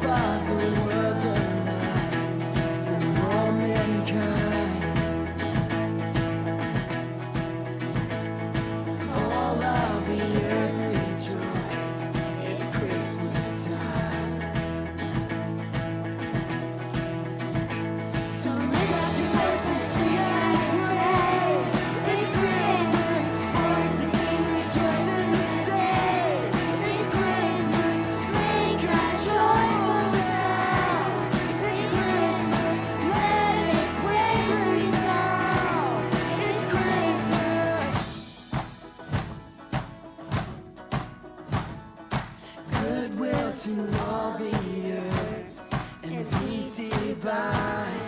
of the world alive for all mankind. All of the earth rejoice, it's Christmas time. So lift up your voice and sing His praise. It's Christmas, boys and men rejoice in the day. It's Christmas, make a joyful sound. It's Christmas, let His praise resound. It's Christmas. Goodwill to all the earth and peace divine.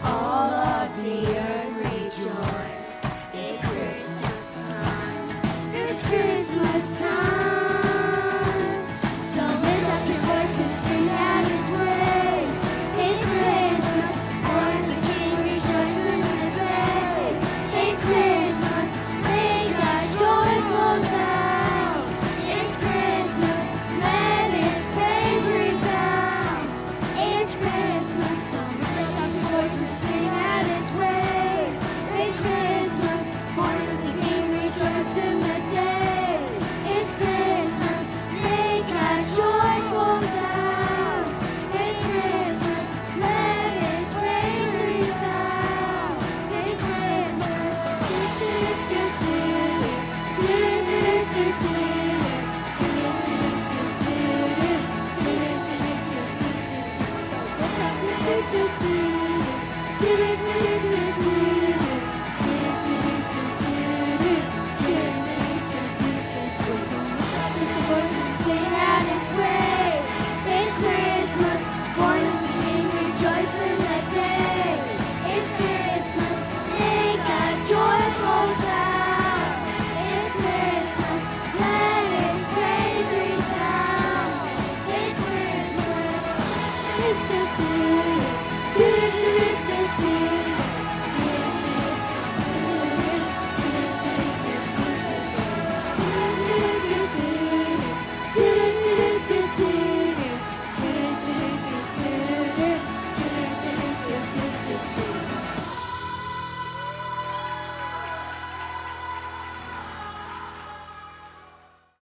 All of the earth rejoice. It's Christmas time. It's Christmas time.